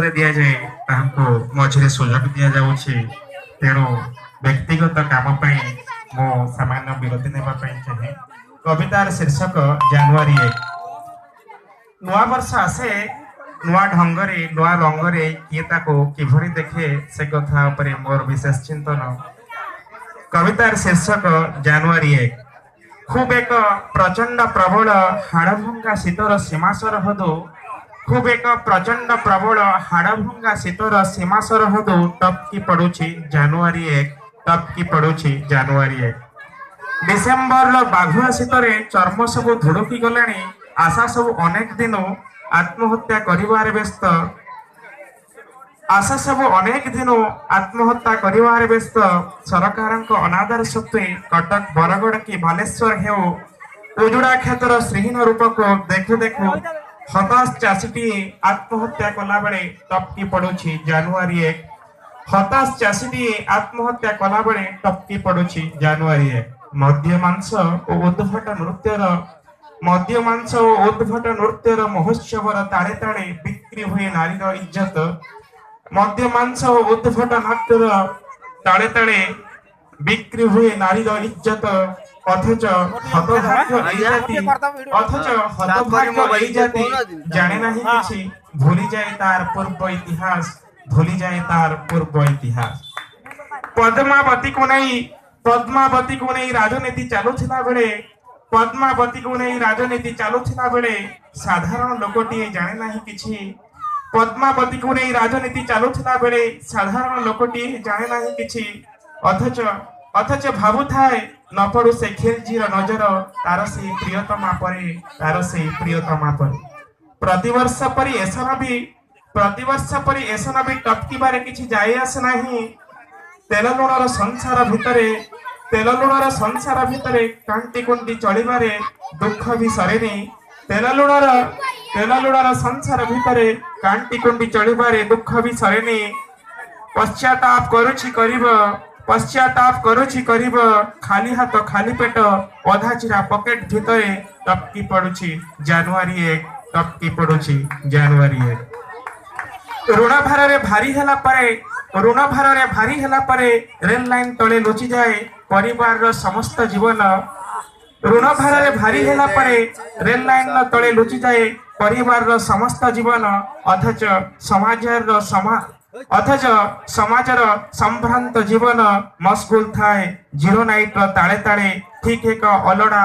ଶେଷରେ ଦିଆଯାଏ ତାହାକୁ ମଝିରେ ସୁଯୋଗ ଦିଆଯାଉଛି। ତେଣୁ ବ୍ୟକ୍ତିଗତ କାମ ପାଇଁ ମୁଁ ସାମାନ୍ୟ ବିରତି ନେବା ପାଇଁ ଚାହେଁ। କବିତାର ଶୀର୍ଷକ ଜାନୁଆରୀ 1। ନୂଆ ବର୍ଷ ଆସେ ନୂଆ ଢଙ୍ଗରେ ନୂଆ ରଙ୍ଗରେ, କିଏ ତାକୁ କିଭଳି ଦେଖେ ସେ କଥା ଉପରେ ମୋର ବିଶେଷ ଚିନ୍ତନ। କବିତାର ଶୀର୍ଷକ ଜାନୁଆରୀ 1। খুব এক প্রচন্ড প্রবল হাড়ভঙ্গা শীতর সীমা সরহদু, খুব এক প্রচন্ড প্রবল হাড়ভঙ্গা শীতর সীমা সরহদু টপকি পড়ুছি জানুয়ারি 1, টপকি পড়ুছি জানুয়ারি 1। ডিসেম্বরর বাঘুয়া শীতরে চর্ম সবু ধুড়ুকি গলানি, আশা সবু অনেক দিন আত্মহত্যা করিবারে ব্যস্ত, आशा सब अनेक दिन आत्महत्या करिवार व्यस्त। सरकारक अनादर सत्वे कटक बरगड़ कि बालेश्वर हेउ उजुड़ा क्षेत्र श्रीहीन रूप को देखु देखु हताश चाषीटी आत्महत्या कला बेले टपकी पड़ुछि जानुआरी 1। हताश चाषीटी आत्महत्या कला बेले टपकी पड़ुछि जानुआरी 1। मध्य मांस और उद्भट नृत्यर महोत्सवर ताले ताले बिक्री हुए नारीर इज्जत। मध्य मांस और उद्भट नाट्यर ताले ताले बिक्री हुए नारीर इज्जत। अथच हतभाग्य एई जाति जाने नहीं किछि, भूली जाए तार पूर्व इतिहास, भूली जाए तार पूर्व इतिहास। पद्मावती को नहीं राजनीति चालुथिला बेले, पद्मावती को नहीं राजनीति चालुथिला बेले साधारण लोकटी जाने नहीं किछि। पद्मावती को नहीं राजनीति चालुथिला बेले साधारण लोकटी जाने नहीं किछि। अथच भाबु थाए न पड़ू से खिलजीर नजर तार से प्रियतमा परे, तार से प्रियतमा परे। प्रतिवर्ष परी एसन भी टपकी बारे किछि जाय आस नहीं। तेल लुणर संसार भितरे कांटी कुंटी चलिबारे दुख भी सरेनी। तेल लुणर संसार भितरे कांटी कुंटी चलिबारे दुख भी सरेनी। पश्चाताप करुछि करिब खाली हाथ खाली पेट, अधा चिरा पॉकेट भितरे टपकी पड़ुछि जानुआरी 1, टपकी पड़ुछि जानुआरी 1। ऋण भार भारी हेला परे रेल लाइन तले लुचि जाए परिवार समस्त जीवन। ऋण भार भारी हेला परे रेल लाइन तले लुचि जाए परिवार समस्त जीवन। अथच समाजर संभ्रांत जीवन मशगुल थाए जीरो नाइट ताले ताले। ठीक एक अलोड़ा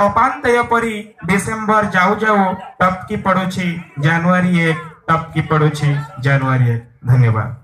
अपांतेय परी डिसेम्बर जाऊ जाऊ टपकी पड़ुछि जानुआरी 1, टपकी पड़ुछि जानुआरी 1। धन्यवाद।